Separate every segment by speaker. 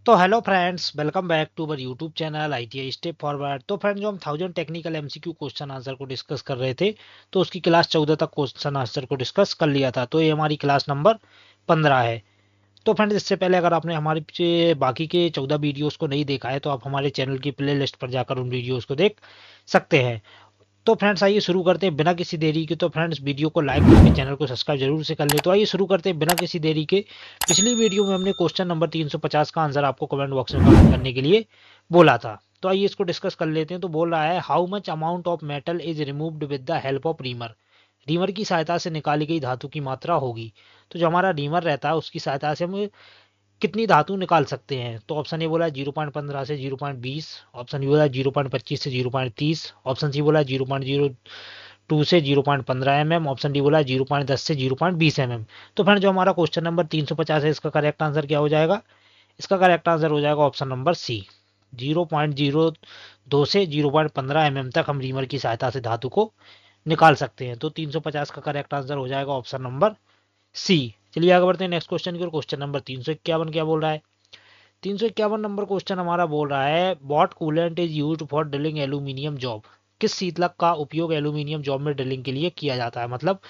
Speaker 1: तो hello friends, welcome back to our YouTube channel ITI step forward. तो friends, जो हम 1000 टेक्निकल MCQ क्वेश्चन आंसर को discuss कर रहे थे, तो उसकी क्लास 14 तक क्वेश्चन आंसर को डिस्कस कर लिया था। तो ये हमारी क्लास नंबर 15 है। तो फ्रेंड्स, इससे पहले अगर आपने हमारे बाकी के 14 वीडियोस को नहीं देखा है, तो आप हमारे चैनल की प्ले लिस्ट पर जाकर उन वीडियोस को देख सकते हैं। तो फ्रेंड्स, आइए शुरू करते हैं बिना किसी देरी के। तो फ्रेंड्स, वीडियो को लाइक करके चैनल को सब्सक्राइब जरूर से कर ले। तो आइए शुरू करते हैं बिना किसी देरी के। पिछली वीडियो में हमने क्वेश्चन नंबर 350 का आंसर आपको कमेंट बॉक्स में कमेंट करने के लिए बोला था। तो आइए इसको डिस्कस कर लेते हैं। तो बोल रहा है, how much amount of metal is removed with the help of reamer. Reamer की सहायता से निकाली गई धातु की मात्रा होगी। तो जो हमारा रीमर रहता है, उसकी सहायता से हम कितनी धातु निकाल सकते हैं। तो ऑप्शन ए बोला 0.15 से 0.20, ऑप्शन बी बोला 0.25 से 0.30, ऑप्शन सी बोला 0.02 से 0.15 mm, ऑप्शन डी बोला 0.10 से 0.20 mm। तो फ्रेंड, जो हमारा क्वेश्चन नंबर 350 है, इसका करेक्ट आंसर क्या हो जाएगा? इसका करेक्ट आंसर हो जाएगा ऑप्शन नंबर सी, 0.02 से 0.15 mm तक हम रीमर की सहायता से धातु को निकाल सकते हैं। तो 350 का करेक्ट आंसर हो जाएगा ऑप्शन नंबर सी। चलिए आगे बढ़ते हैं नेक्स्ट क्वेश्चन की ओर। क्वेश्चन नंबर 351 क्या बोल रहा है? 351 नंबर क्वेश्चन हमारा बोल रहा है, what coolant is used for drilling aluminium job. किस शीतलक का उपयोग एल्यूमिनियम जॉब में ड्रिलिंग के लिए किया जाता है? मतलब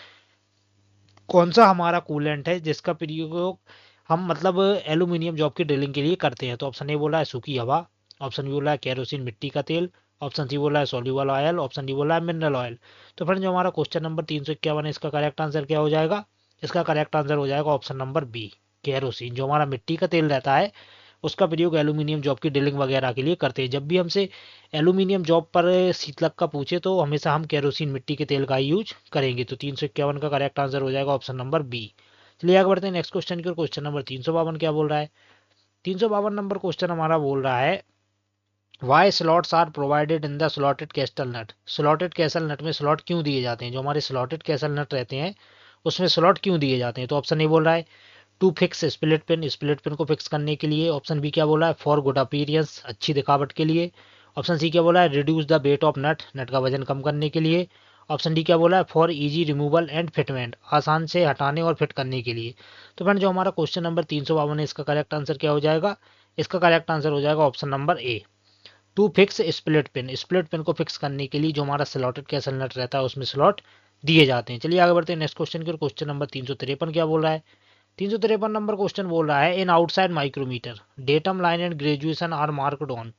Speaker 1: कौन सा हमारा कूलेंट है जिसका प्रयोग हम मतलब एल्यूमिनियम जॉब की ड्रिलिंग के लिए करते हैं। तो ऑप्शन ए बोला है सूखी हवा, ऑप्शन बी बोला है केरोसिन मिट्टी का तेल, ऑप्शन सी बोला है सोल्यूबल ऑयल, ऑप्शन डी बोला है मिनरल ऑयल। तो फ्रेंड, जो हमारा क्वेश्चन नंबर 351 है, इसका करेक्ट आंसर क्या हो जाएगा? इसका करेक्ट आंसर हो जाएगा ऑप्शन नंबर बी, केरोसिन। जो हमारा मिट्टी का तेल रहता है, उसका प्रयोग एल्यूमिनियम जॉब की ड्रिलिंग वगैरह के लिए करते हैं। जब भी हमसे एल्यूमिनियम जॉब पर शीतलक का पूछे, तो हमेशा हम केरोसिन मिट्टी के तेल का यूज करेंगे। तो 351 का करेक्ट आंसर हो जाएगा ऑप्शन नंबर बी। चलिए आगे बढ़ते हैं नेक्स्ट क्वेश्चन की ओर। क्वेश्चन नंबर 352 क्या बोल रहा है? 352 नंबर क्वेश्चन हमारा बोल रहा है, why slots are provided in the slotted castle nut. Slotted castle nut में स्लॉट क्यों दिए जाते हैं? जो हमारे स्लॉटेड कैसल नट रहते हैं, उसमें स्लॉट क्यों दिए जाते हैं? तो ऑप्शन ए बोल रहा है to fix split pin, split pin को फिक्स करने के लिए। ऑप्शन बी क्या बोला है? फॉर गुड अपीयरेंस, अच्छी दिखावट के लिए। ऑप्शन सी क्या बोला है? रिड्यूस द वेट ऑफ नट, नट का वजन कम करने के लिए। ऑप्शन डी क्या बोला है? For easy removal and fitment, आसान से हटाने और फिट करने के लिए। तो फ्रेंड, जो हमारा क्वेश्चन नंबर 352 है, इसका करेक्ट आंसर क्या हो जाएगा? इसका करेक्ट आंसर हो जाएगा option number A, to fix split pin. Split pin को फिक्स करने के लिए जो हमारा स्लॉटेड कैसल नट रहता है, उसमें स्लॉट दिए जाते हैं। चलिए आगे बढ़ते हैं नेक्स्ट क्वेश्चन की। क्वेश्चन नंबर 353 क्या बोल रहा है? 353 नंबर क्वेश्चन बोल रहा है, in outside micrometer datum line and graduation are marked on.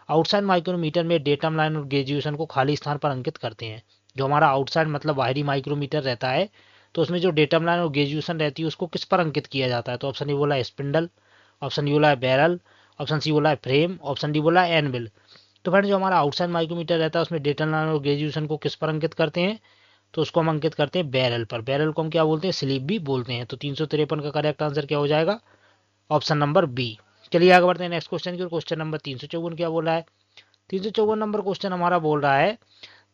Speaker 1: Outside micrometer में डेटम लाइन और ग्रेजुएशन को खाली स्थान पर अंकित करते हैं। जो हमारा आउटसाइड मतलब बाहरी माइक्रोमीटर रहता है, तो उसमें जो डेटम लाइन और ग्रेजुएशन रहती है, उसको किस पर अंकित किया जाता है? तो ऑप्शन ए बोला है स्पिंडल, ऑप्शन बी बोला है बैरल, ऑप्शन सी बोला है फ्रेम, ऑप्शन डी बोला है एनविल। तो फ्रेंड, जो हमारा आउटसाइड माइक्रोमीटर रहता है, उसमें डेटम लाइन और ग्रेजुएशन को किस पर अंकित करते हैं? तो उसको हम अंकित करते हैं बैरल पर। बैरल को हम क्या बोलते हैं? स्लीप भी बोलते हैं। तो 353 का करेक्ट आंसर क्या हो जाएगा? Option number B. चलिए आगे बढ़ते हैं नेक्स्ट क्वेश्चन की। क्वेश्चन नंबर 354 क्या बोला है? 354 नंबर क्वेश्चन हमारा बोल रहा है,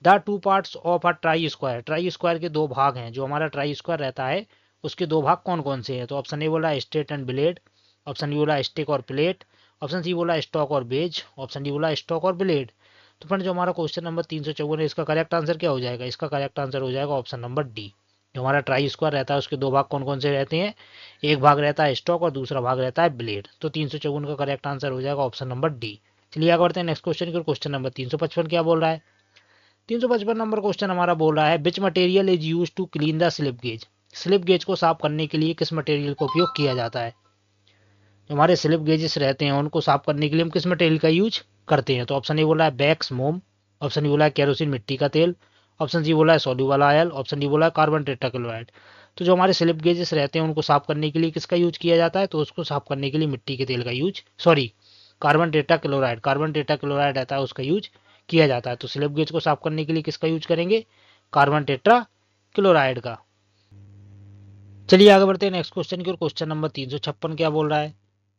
Speaker 1: the two parts of a try square. Try square के दो भाग हैं। जो हमारा ट्राई स्क्वायर रहता है, उसके दो भाग कौन कौन से हैं? तो ऑप्शन ए बोला है state and blade, option B बोला है स्टिक और प्लेट, ऑप्शन सी बोला है स्टॉक और बेज, ऑप्शन डी बोला है स्टॉक और ब्लेड। तो फ्रेंड, जो हमारा क्वेश्चन नंबर 354 है, इसका करेक्ट आंसर क्या हो जाएगा? इसका करेक्ट आंसर हो जाएगा ऑप्शन नंबर डी। जो हमारा ट्राई स्क्वायर रहता है, उसके दो भाग कौन कौन से रहते हैं? एक भाग रहता है स्टॉक और दूसरा भाग रहता है ब्लेड। तो 354 का करेक्ट आंसर हो जाएगा ऑप्शन नंबर डी। चलिए आगे बढ़ते हैं नेक्स्ट क्वेश्चन की। क्वेश्चन नंबर 355 क्या बोल रहा है? 355 नंबर क्वेश्चन हमारा बोल रहा है, which material is use to clean the slip gauge. Slip gauge को साफ करने के लिए किस मटेरियल का उपयोग किया जाता है? जो हमारे स्लिप गेजेस रहते हैं, उनको साफ करने के लिए हम किस मटेरियल का यूज करते हैं? तो ऑप्शन ए बोला है बैक्स मोम, ऑप्शन बी बोला है केरोसिन मिट्टी का तेल, ऑप्शन सी बोला है सोल्यूबल ऑयल, ऑप्शन डी बोला है कार्बन टेट्राक्लोराइड। तो जो हमारे स्लिप गेजेस रहते हैं, उनको साफ करने के लिए किसका यूज किया जाता है? तो उसको साफ करने के लिए मिट्टी के तेल का यूज, सॉरी, कार्बन टेट्राक्लोराइड रहता है, उसका यूज किया जाता है। तो स्लिप गेज को साफ करने के लिए किसका यूज करेंगे? कार्बन टेट्रा क्लोराइड का। चलिए आगे बढ़ते हैं नेक्स्ट क्वेश्चन की ओर। क्वेश्चन नंबर 356 क्या बोल रहा है?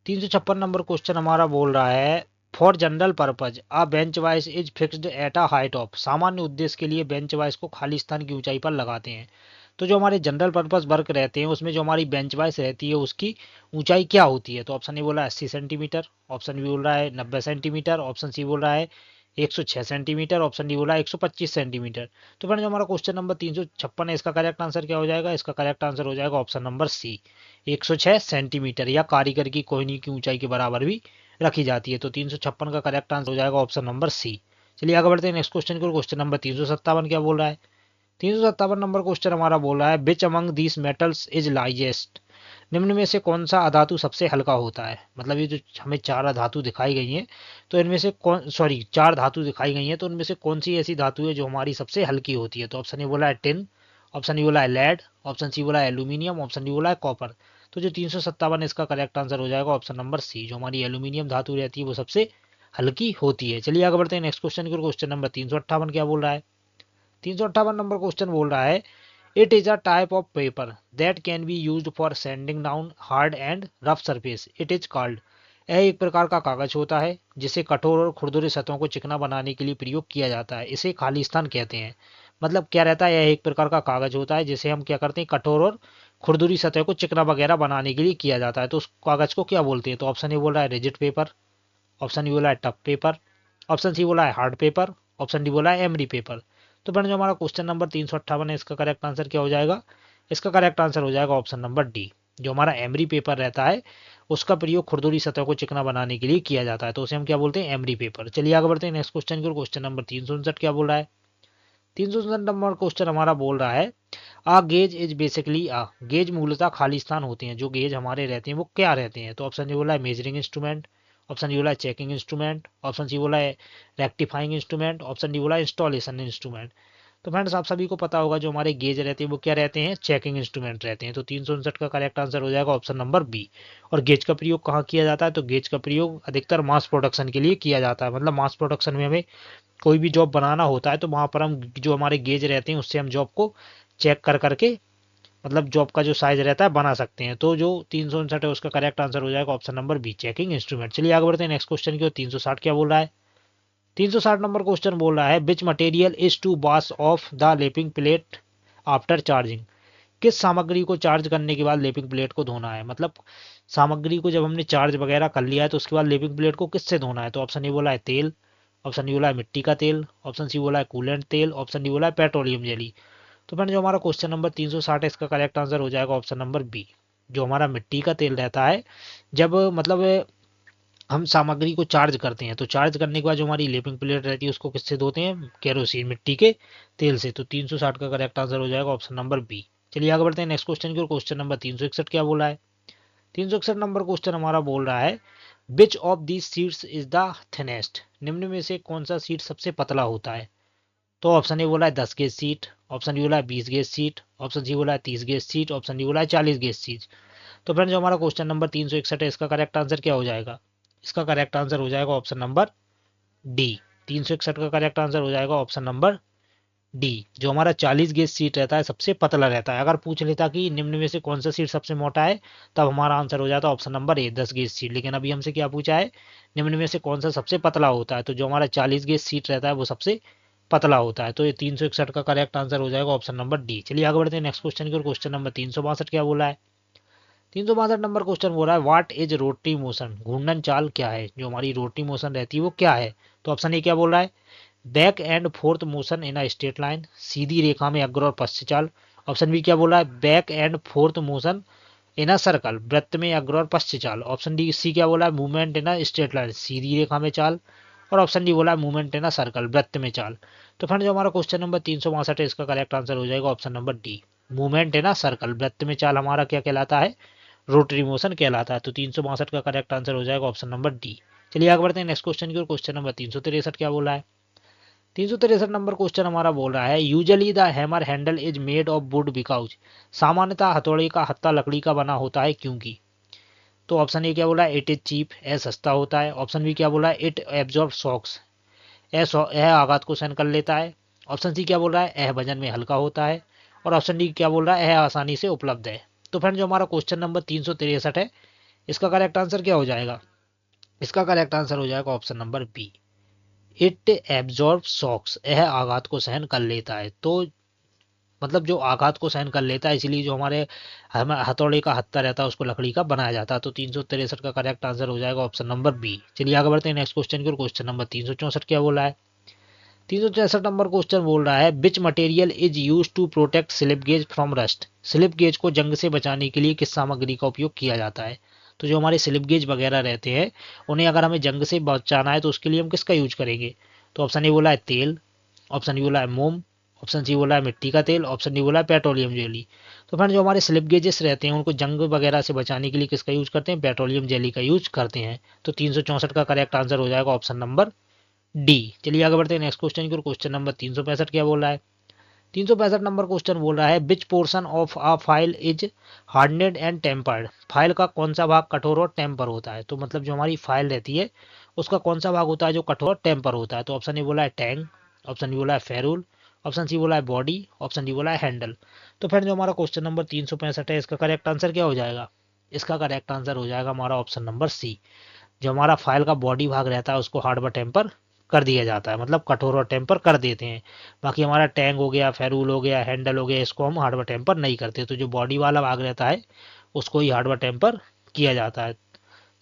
Speaker 1: 356 नंबर क्वेश्चन हमारा बोल रहा है, for general purpose a bench vice is fixed at a height of. सामान्य उद्देश्य के लिए बेंच वाइस को खाली स्थान की ऊंचाई पर लगाते हैं। तो जो हमारे जनरल पर्पज वर्क रहते हैं, उसमें जो हमारी बेंच वाइस रहती है, उसकी ऊंचाई क्या होती है? तो ऑप्शन ए बोला है 80 सेंटीमीटर, ऑप्शन बी बोल रहा है 90 सेंटीमीटर, ऑप्शन सी बोल रहा है 106 सेंटीमीटर, ऑप्शन डी बोला है 125 सेंटीमीटर। तो फ्रेंड, जो हमारा क्वेश्चन नंबर 356 है, इसका करेक्ट आंसर क्या हो जाएगा? इसका करेक्ट आंसर हो जाएगा ऑप्शन नंबर सी, 106 सेंटीमीटर, या कारीगर की कोहनी की ऊंचाई के बराबर भी रखी जाती है। तो 356 का करेक्ट आंसर हो जाएगा ऑप्शन नंबर सी। चलिए आगे बढ़ते हैं नेक्स्ट क्वेश्चन की ओर। क्वेश्चन नंबर 357 क्या बोल रहा है? 357 नंबर क्वेश्चन हमारा बोल रहा है which among these metals is lightest. निम्न में से कौन सा अधातु सबसे हल्का होता है? मतलब ये जो हमें चार धातु दिखाई गई हैं, तो इनमें से कौन, सॉरी, चार धातु दिखाई गई हैं, तो उनमें से कौन सी ऐसी धातु है जो हमारी सबसे हल्की होती है? तो ऑप्शन ए बोला है टिन, ऑप्शन ए बोला है लेड, ऑप्शन सी बोला है एल्यूमिनियम, ऑप्शन डी बोला है कॉपर। तो जो 357 इसका करेक्ट आंसर हो जाएगा ऑप्शन नंबर सी। जो हमारी एल्यूमिनियम धातु रहती है वो सबसे हल्की होती है। चलिए आगे बढ़ते हैं नेक्स्ट क्वेश्चन की ओर। क्वेश्चन नंबर 358 क्या बोल रहा है? 358 नंबर क्वेश्चन बोल रहा है it is a type of paper that can be used for sending down hard and rough surface, it is called. यह एक प्रकार का कागज होता है जिसे कठोर और खुरदुरे सतहों को चिकना बनाने के लिए प्रयोग किया जाता है, इसे खालिस्तान कहते हैं। मतलब क्या रहता है, यह एक प्रकार का कागज होता है जिसे हम क्या करते हैं, कठोर और खुरदुरी सतह को चिकना वगैरह बनाने के लिए किया जाता है। तो उस कागज को क्या बोलते हैं? तो ऑप्शन ए बोल रहा है रिजिड पेपर, ऑप्शन बी बोला है टफ पेपर, ऑप्शन सी बोला है हार्ड पेपर, ऑप्शन डी बोला है एमरी पेपर। तो फ्रेंड जो हमारा क्वेश्चन नंबर 358 है इसका करेक्ट आंसर क्या हो जाएगा? इसका करेक्ट आंसर हो जाएगा ऑप्शन नंबर डी। जो हमारा एमरी पेपर रहता है उसका प्रयोग खुरदुरी सतह को चिकना बनाने के लिए किया जाता है, तो उसे हम क्या बोलते हैं? Emery paper. चलिए आगे बढ़ते हैं नेक्स्ट क्वेश्चन की ओर। क्वेश्चन नंबर 359 क्या बोल रहा है? 359 नंबर क्वेश्चन हमारा बोल रहा है a gauge is basically a. Gauge मूलतः खालिस्तान होते हैं। जो गेज हमारे रहते हैं वो क्या रहते हैं? तो ऑप्शन ए बोला है मेजरिंग इंस्ट्रूमेंट, ऑप्शन डी बोला है चेकिंग इंस्ट्रूमेंट, ऑप्शन सी बोला है रेक्टिफाइंग इंस्ट्रूमेंट, ऑप्शन डी बोला है इंस्टॉलेशन इंस्ट्रूमेंट। तो फ्रेंड्स आप सभी को पता होगा जो हमारे गेज रहते हैं वो क्या रहते हैं? चेकिंग इंस्ट्रूमेंट रहते हैं। तो 359 का करेक्ट आंसर हो जाएगा ऑप्शन नंबर बी। और गेज का प्रयोग कहाँ किया जाता है? तो गेज का प्रयोग अधिकतर मास प्रोडक्शन के लिए किया जाता है। मतलब मास प्रोडक्शन में हमें कोई भी जॉब बनाना होता है तो वहां पर हम जो हमारे गेज रहते हैं उससे हम जॉब को चेक कर करके, मतलब जॉब का जो साइज रहता है बना सकते हैं। तो जो 359 है उसका करेक्ट आंसर हो जाएगा option number B, checking instrument. चलिए आगे बढ़ते हैं नेक्स्ट क्वेश्चन की ओर। 360 क्या बोल रहा है? 360 नंबर क्वेश्चन बोल रहा है विच मटेरियल इज टू बास of the lapping plate after charging. किस सामग्री को चार्ज करने के बाद लेपिंग प्लेट को धोना है? मतलब सामग्री को जब हमने चार्ज वगैरह कर लिया है तो उसके बाद लेपिंग प्लेट को किससे धोना है? तो ऑप्शन ए बोला है तेल, ऑप्शन डी बोला है मिट्टी का तेल, ऑप्शन सी बोला है कूलेंट तेल, ऑप्शन डी बोला है पेट्रोलियम जेली। तो फ्रेंड जो हमारा क्वेश्चन नंबर 360 है इसका करेक्ट आंसर हो जाएगा ऑप्शन नंबर बी। जो हमारा मिट्टी का तेल रहता है, जब मतलब हम सामग्री को चार्ज करते हैं तो चार्ज करने के बाद जो हमारी लेपिंग प्लेट रहती है उसको किससे धोते हैं? केरोसिन, मिट्टी के तेल से। तो 360 का करेक्ट आंसर हो जाएगा ऑप्शन नंबर बी। चलिए आगे बढ़ते हैं नेक्स्ट क्वेश्चन की ओर। क्वेश्चन नंबर 361 क्या बोला है? 361 नंबर क्वेश्चन हमारा बोल रहा है which of these seats is the thinnest. निम्न में से कौन सा सीट सबसे पतला होता है? तो ऑप्शन ए बोला है 10 गेज सीट, ऑप्शन डी बोला है 20 गेज सीट, ऑप्शन सी बोला है 30 गेज सीट, ऑप्शन डी बोला है 40 गेज सीट। तो फ्रेंड जो हमारा क्वेश्चन नंबर 361 है इसका करेक्ट आंसर क्या हो जाएगा? इसका करेक्ट आंसर हो जाएगा ऑप्शन नंबर डी। 361 का करेक्ट आंसर हो जाएगा ऑप्शन नंबर डी। जो हमारा 40 गेज सीट रहता है सबसे पतला रहता है। अगर पूछ लेता कि निम्न में से कौन सा सीट सबसे मोटा है, तब हमारा आंसर हो जाता ऑप्शन नंबर ए, 10 गेज सीट। लेकिन अभी हमसे क्या पूछा है? निम्न में से कौन सा सबसे पतला होता है? तो जो हमारा 40 गेज सीट रहता है वो सबसे पतला होता है। तो ये 361 का करेक्ट आंसर हो जाएगा ऑप्शन नंबर डी। चलिए आगे बढ़ते हैं नेक्स्ट क्वेश्चन की ओर। क्वेश्चन नंबर 362 क्या बोला है? 362 नंबर क्वेश्चन बोला है व्हाट इज रोटरी मोशन। घूर्णन चाल क्या है? जो हमारी रोटरी मोशन रहती है वो क्या है? तो ऑप्शन ए क्या बोल रहा है? Back and forth motion in a straight line, सीधी रेखा में अग्र और पश्च चाल। ऑप्शन बी क्या बोल रहा है? Back and forth motion in a circle, वृत्त में अग्र और पश्च चाल। ऑप्शन डी सी क्या बोला है? Movement in a straight line, सीधी रेखा में चाल। और ऑप्शन डी बोला है मूवमेंट इन अ सर्कल, वृत्त में चाल। तो फ्रेंड जो हमारा क्वेश्चन नंबर 362 है इसका करेक्ट आंसर हो जाएगा option number D, movement in a circle, वृत्त में चाल हमारा क्या कहलाता है? रोटरी मोशन कहलाता है। तो 362 का करेक्ट आंसर हो जाएगा ऑप्शन नंबर डी। चलिए आगे बढ़ते हैं नेक्स्ट क्वेश्चन की ओर। क्वेश्चन नंबर 363 क्या बोला है? 363 नंबर क्वेश्चन हमारा बोल रहा है usually the hammer handle is made of would because. सामान्यतः हथौड़े का हत्था लकड़ी का बना होता है क्योंकि। तो ऑप्शन ए क्या बोला है? इट इज चीप, ए सस्ता होता है। ऑप्शन बी क्या बोला है? इट एब्जॉर्ब शॉक्स, यह आघात को सहन कर लेता है। ऑप्शन सी क्या बोल रहा है? यह वजन में हल्का होता है। और ऑप्शन डी क्या बोल रहा है? यह आसानी से उपलब्ध है। तो फ्रेंड जो हमारा क्वेश्चन नंबर 363 है इसका करेक्ट आंसर क्या हो जाएगा? इसका करेक्ट आंसर हो जाएगा option number B, it absorb shocks, यह आघात को सहन कर लेता है। तो मतलब जो आघात को सहन कर लेता है इसलिए जो हमारे हथौड़े का हत्था रहता है उसको लकड़ी का बनाया जाता है। तो 363 का करेक्ट आंसर हो जाएगा ऑप्शन नंबर बी। चलिए आगे बढ़ते हैं नेक्स्ट क्वेश्चन की ओर। क्वेश्चन नंबर 364 क्या बोला है? 363 नंबर क्वेश्चन बोल रहा है which material is use to protect slip gauge from rust. Slip gauge को जंग से बचाने के लिए किस सामग्री का उपयोग किया जाता है? तो जो हमारे स्लिप गेज वगैरह रहते हैं उन्हें अगर हमें जंग से बचाना है तो उसके लिए हम किसका यूज करेंगे? तो ऑप्शन ए बोला है तेल, ऑप्शन बी बोला है मोम, ऑप्शन सी बोला है मिट्टी का तेल, ऑप्शन डी बोला है पेट्रोलियम जेली। तो फ्रेंड जो हमारे स्लिप गेजेस रहते हैं उनको जंग वगैरह से बचाने के लिए किसका यूज करते हैं? पेट्रोलियम जेली का यूज करते हैं। तो 364 का करेक्ट आंसर हो जाएगा ऑप्शन नंबर डी। चलिए आगे बढ़ते हैं नेक्स्ट क्वेश्चन की ओर। क्वेश्चन नंबर 365 क्या बोल रहा है? 365 नंबर क्वेश्चन बोल रहा है which portion of a file is hardened and tempered. File का कौन सा भाग कठोर और टेम्पर होता है? तो मतलब जो हमारी फाइल रहती है उसका कौन सा भाग होता है जो कठोर और टेम्पर होता है? तो ऑप्शन ए बोला है टैंग, ऑप्शन बी बोला है फेरूल, ऑप्शन सी बोला है बॉडी, ऑप्शन डी बोला है हैंडल। तो फिर जो हमारा क्वेश्चन नंबर 365 है इसका करेक्ट आंसर क्या हो जाएगा? इसका करेक्ट आंसर हो जाएगा हमारा ऑप्शन नंबर सी। जो हमारा फाइल का बॉडी भाग रहता है उसको हार्ड व टेम्पर कर दिया जाता है, मतलब कठोर और टेम्पर कर देते हैं। बाकी हमारा टैंक हो गया, फेरूल हो गया, हैंडल हो गया, इसको हम हार्ड व टेम्पर नहीं करते। तो जो बॉडी वाला भाग रहता है उसको ही हार्ड व टेम्पर किया जाता है।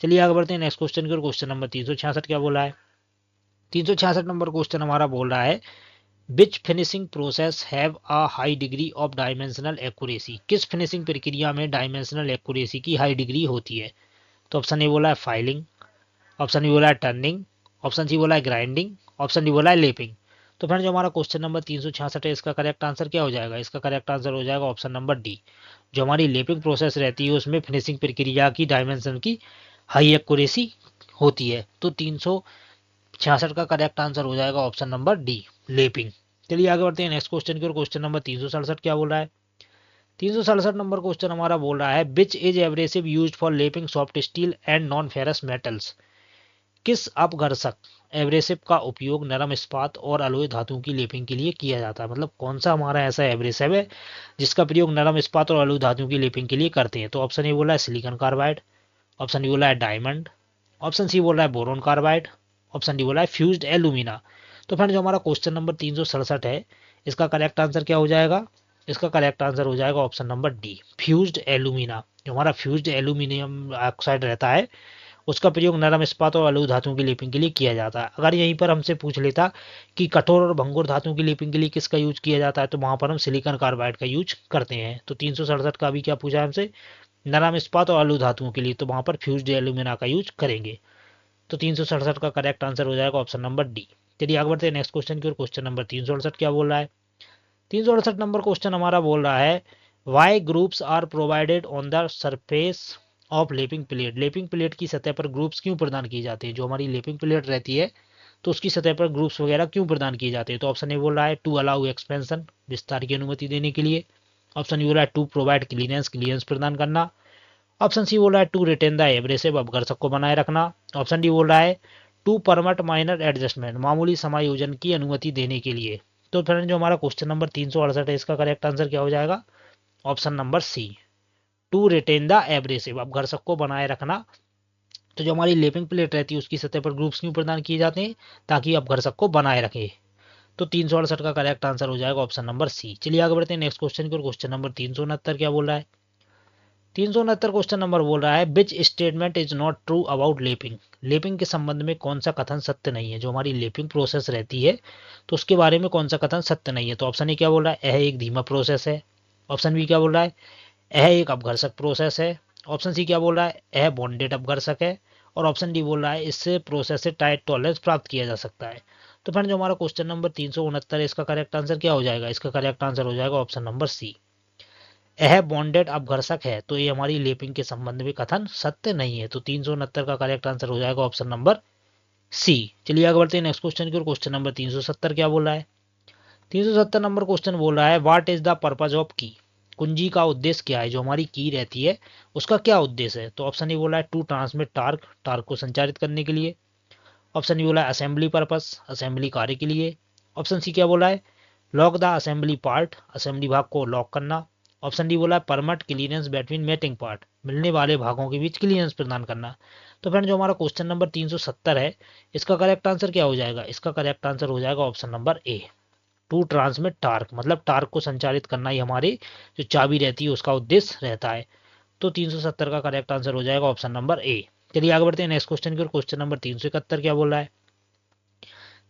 Speaker 1: चलिए आगे बढ़ते हैं नेक्स्ट क्वेश्चन की ओर। क्वेश्चन नंबर 366 क्या बोला है? 366 नंबर क्वेश्चन हमारा बोल रहा है which finishing process have a high degree of dimensional accuracy. किस फिनिशिंग प्रक्रिया में डायमेंशनल एक्यूरेसी की हाई डिग्री होती है? तो ऑप्शन ए बोला है फाइलिंग, ऑप्शन बी बोला है टर्निंग, ऑप्शन सी बोला है ग्राइंडिंग, ऑप्शन डी बोला है लेपिंग। तो फ्रेंड जो हमारा क्वेश्चन नंबर 366 है इसका करेक्ट आंसर क्या हो जाएगा? इसका करेक्ट आंसर हो जाएगा ऑप्शन नंबर डी। जो हमारी लेपिंग प्रोसेस रहती है उसमें फिनिशिंग प्रक्रिया की डायमेंशन की हाई एक्यूरेसी होती है। तो 366 का करेक्ट आंसर हो जाएगा ऑप्शन नंबर डी, लेपिंग। चलिए आगे बढ़ते हैं नेक्स्ट क्वेश्चन की ओर। क्वेश्चन नंबर 367 क्या बोल रहा है? 367 नंबर क्वेश्चन हमारा बोल रहा है which is abrasive used for lapping soft steel and non ferrous metals. किस अपघर्षक एब्रेसिव का उपयोग नरम इस्पात और अलोय धातुओं की लेपिंग के लिए किया जाता है? मतलब कौन सा हमारा ऐसा एब्रेसिव है जिसका प्रयोग नरम इस्पात और अलोय धातुओं की लेपिंग के लिए करते हैं? तो ऑप्शन ए बोला है सिलिकॉन कार्बाइड, ऑप्शन बी बोला है डायमंड, ऑप्शन सी बोल रहा है बोरोन कार्बाइड, ऑप्शन डी बोला है फ्यूज्ड एल्यूमिना। तो फ्रेंड जो हमारा क्वेश्चन नंबर 367 है इसका करेक्ट आंसर क्या हो जाएगा? इसका करेक्ट आंसर हो जाएगा option number D, fused alumina. जो हमारा फ्यूज्ड एल्यूमिनियम ऑक्साइड रहता है उसका प्रयोग नरम इस्पात और अलोह धातुओं की लेपिंग के लिए किया जाता है। अगर यहीं पर हमसे पूछ लेता कि कठोर और भंगुर धातुओं की लेपिंग के लिए किसका यूज किया जाता है तो वहां पर हम सिलिकॉन कार्बाइड का यूज करते हैं। तो 367 का भी क्या पूछा है हमसे? नरम इस्पात और अलोह धातुओं के लिए, तो वहां पर फ्यूज्ड एल्यूमिना का यूज करेंगे। तो 367 का करेक्ट आंसर हो जाएगा ऑप्शन नंबर डी। चलिए आगे बढ़ते हैं नेक्स्ट क्वेश्चन की ओर। क्वेश्चन नंबर 368 क्या बोल रहा है? 368 नंबर क्वेश्चन हमारा बोल रहा है why grooves are provided on the surface of lapping plate. Lapping plate की सतह पर ग्रुप्स क्यों प्रदान किए जाते हैं? जो हमारी लेपिंग प्लेट रहती है तो उसकी सतह पर ग्रुप्स वगैरह क्यों प्रदान किए जाते हैं? तो ऑप्शन ए बोल रहा है टू अलाउ एक्सपेंशन, विस्तार की अनुमति देने के लिए, ऑप्शन ए बोल रहा है टू प्रोवाइड क्लीनेंस, क्लीनेंस प्रदान करना, ऑप्शन सी बोल रहा है टू रिटेन द एब्रेसिव, अपघर्षक को बनाए रखना, ऑप्शन डी बोल रहा है टू परमिट माइनर एडजस्टमेंट, मामूली समायोजन की अनुमति देने के लिए। तो फ्रेंड जो हमारा क्वेश्चन नंबर 368 है इसका करेक्ट आंसर क्या हो जाएगा? Option number C, to retain the abrasive, अपघर्षक को बनाए रखना। तो जो हमारी लेपिंग प्लेट रहती है उसकी सतह पर ग्रुप्स क्यों प्रदान किए जाते हैं? ताकि अपघर्षक को बनाए रखे। तो 368 का करेक्ट आंसर हो जाएगा ऑप्शन नंबर सी। चलिए आगे बढ़ते हैं नेक्स्ट क्वेश्चन की ओर। क्वेश्चन नंबर 369 क्या बोल रहा है? 369 क्वेश्चन नंबर बोल रहा है which statement is not true about lapping. Lapping के संबंध में कौन सा कथन सत्य नहीं है? जो हमारी लेपिंग प्रोसेस रहती है तो उसके बारे में कौन सा कथन सत्य नहीं है? तो ऑप्शन ए क्या बोल रहा है? यह एक धीमा प्रोसेस है, ऑप्शन बी क्या बोल रहा है? यह एक अपघर्षक प्रोसेस है, ऑप्शन सी क्या बोल रहा है? यह बॉन्डेड अपघर्षक है, और ऑप्शन डी बोल रहा है इससे प्रोसेस से टाइट टॉलरेंस प्राप्त किया जा सकता है। तो फ्रेंड जो हमारा क्वेश्चन नंबर 369 है इसका करेक्ट आंसर क्या हो जाएगा? इसका करेक्ट आंसर हो जाएगा ऑप्शन नंबर सी, यह बॉन्डेड अपघर्षक है। तो ये हमारी लेपिंग के संबंध में कथन सत्य नहीं है। तो 369 का करेक्ट आंसर हो जाएगा ऑप्शन नंबर सी। चलिए आगे बढ़ते हैं नेक्स्ट क्वेश्चन की ओर। क्वेश्चन नंबर 370 क्या बोल रहा है? 370 नंबर क्वेश्चन बोल रहा है what is the purpose of की। कुंजी का उद्देश्य क्या है? जो हमारी की रहती है उसका क्या उद्देश्य है? तो ऑप्शन ए बोला है टू ट्रांसमिट टार्क, टार्क को संचारित करने के लिए, ऑप्शन ए बोला है असेंबली पर्पस, असेंबली कार्य के लिए, ऑप्शन सी क्या बोला है lock the assembly part, assembly भाग को लॉक करना, ऑप्शन डी बोला है permit clearance between mating part, मिलने वाले भागों के बीच क्लीयरेंस प्रदान करना। तो फ्रेंड जो हमारा क्वेश्चन नंबर 370 है इसका करेक्ट आंसर क्या हो जाएगा? इसका करेक्ट आंसर हो जाएगा option number A, to transmit torque, मतलब टार्क को संचालित करना ही हमारी जो चाबी रहती है उसका उद्देश्य रहता है। तो 370 का करेक्ट आंसर हो जाएगा ऑप्शन नंबर ए। चलिए आगे बढ़ते हैं नेक्स्ट क्वेश्चन की ओर। क्वेश्चन नंबर 371 क्या बोल रहा है?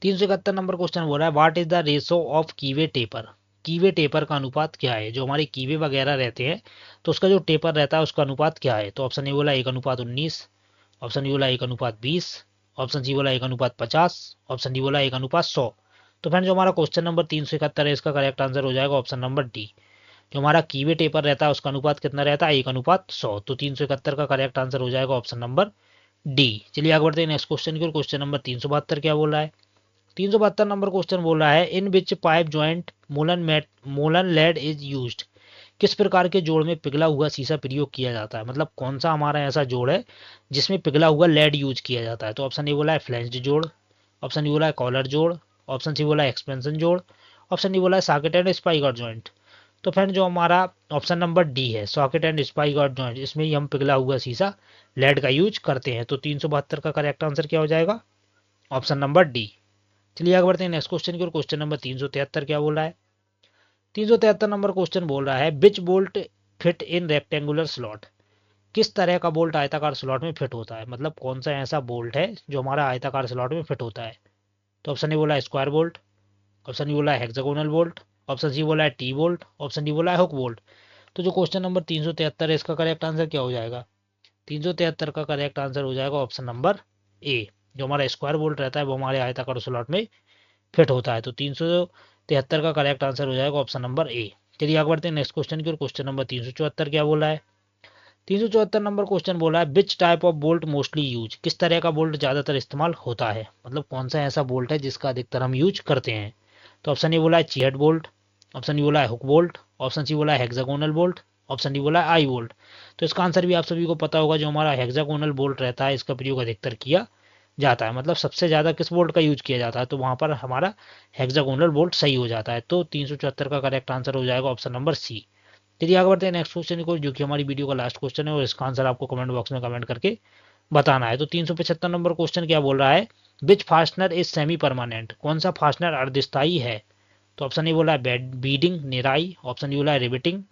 Speaker 1: 371 नंबर क्वेश्चन बोल रहा है what is the ratio of कीवे taper. कीवे taper का अनुपात क्या है। जो हमारे कीवे वगैरह रहते हैं तो उसका जो टेपर रहता है उसका अनुपात क्या है। तो ऑप्शन ए बोला 1:19, ऑप्शन बी बोला 1:20, ऑप्शन सी बोला 1:50, ऑप्शन डी बोला 1:100। तो फ्रेंड जो हमारा क्वेश्चन नंबर 371 है इसका करेक्ट आंसर हो जाएगा ऑप्शन नंबर डी। जो हमारा कीवे टेपर रहता है उसका अनुपात कितना रहता है 1:100। तो 371 का करेक्ट आंसर हो जाएगा ऑप्शन नंबर डी। चलिए आगे बढ़ते हैं नेक्स्ट क्वेश्चन की ओर। क्वेश्चन नंबर 372 क्या बोल रहा है। 372 नंबर क्वेश्चन बोल रहा है in which pipe joint molten lead is used. किस प्रकार के जोड़ में पिघला हुआ शीशा प्रयोग किया जाता है। मतलब कौन सा हमारा ऐसा जोड़ है जिसमें पिघला हुआ लेड यूज किया जाता है। तो ऑप्शन ए बोला है फ्लैंज्ड जोड़, ऑप्शन बी बोला है कॉलर जोड़, ऑप्शन सी बोला है एक्सपेंशन जोड़, ऑप्शन डी बोला है socket and spy guard joint. तो फ्रेंड जो हमारा ऑप्शन नंबर डी है socket and spy guard joint, इसमें ही हम पिघला हुआ शीशा लेड का यूज करते हैं। तो 372 का करेक्ट आंसर क्या हो जाएगा ऑप्शन नंबर डी। चलिए आगे बढ़ते हैं नेक्स्ट क्वेश्चन की ओर। क्वेश्चन नंबर 373 क्या बोल रहा है। 373 नंबर क्वेश्चन बोल रहा है which bolt fit in rectangular slot. किस तरह का बोल्ट आयताकार स्लॉट में फिट होता है। मतलब कौन सा ऐसा बोल्ट है जो हमारा आयताकार स्लॉट में फिट होता है। तो ऑप्शन ए बोला है स्क्वायर बोल्ट, ऑप्शन बी बोला है हेक्सागोनल बोल्ट, ऑप्शन सी बोला है टी बोल्ट, ऑप्शन डी बोला है हुक बोल्ट। तो जो क्वेश्चन नंबर 373 है इसका करेक्ट आंसर क्या हो जाएगा। 373 का करेक्ट आंसर हो जाएगा ऑप्शन नंबर ए। जो हमारा स्क्वायर बोल्ट रहता है वो हमारे आयताकार स्लॉट में फिट होता है। तो 373 का करेक्ट आंसर हो जाएगा ऑप्शन नंबर ए। चलिए आगे बढ़ते हैं नेक्स्ट क्वेश्चन की ओर। क्वेश्चन नंबर 374 क्या बोला है। 374 नंबर क्वेश्चन बोला है which type of bolt mostly use. किस तरह का बोल्ट ज्यादातर इस्तेमाल होता है। मतलब कौन सा ऐसा बोल्ट है जिसका अधिकतर हम यूज करते हैं। तो ऑप्शन ए बोला है चीहट बोल्ट, ऑप्शन बी बोला है हुक बोल्ट, ऑप्शन सी बोला है हेक्सागोनल बोल्ट, ऑप्शन डी बोला है आई बोल्ट। तो इसका आंसर भी आप सभी को पता होगा। जो हमारा हेक्सागोनल बोल्ट रहता है इसका प्रयोग अधिकतर किया जाता है। मतलब सबसे ज्यादा किस बोल्ट का यूज किया जाता है तो वहां पर हमारा हेक्सागोनल बोल्ट सही हो जाता है। तो 374 का करेक्ट आंसर हो जाएगा ऑप्शन नंबर सी। चलिए आगे बढ़ते हैं नेक्स्ट क्वेश्चन को जो कि हमारी वीडियो का लास्ट क्वेश्चन है और इसका आंसर आपको कमेंट बॉक्स में कमेंट करके बताना है। तो 375 नंबर क्वेश्चन क्या बोल रहा है विच फास्टनर इज सेमी परमानेंट। कौन सा फास्टनर अर्धस्थायी है। तो ऑप्शन ए बोला है बीडिंग निराई, ऑप्शन डी बोला है रिबिटिंग,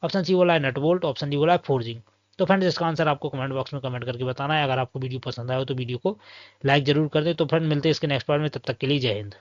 Speaker 1: ऑप्शन सी बोला है नट बोल्ट, ऑप्शन डी बोला है फोर्जिंग। तो फ्रेंड्स इसका आंसर आपको कमेंट बॉक्स में कमेंट करके बताना है। अगर आपको वीडियो पसंद आए तो वीडियो को लाइक जरूर कर दे। तो फ्रेंड मिलते हैं इसके नेक्स्ट पार्ट में, तब तक के लिए जय हिंद।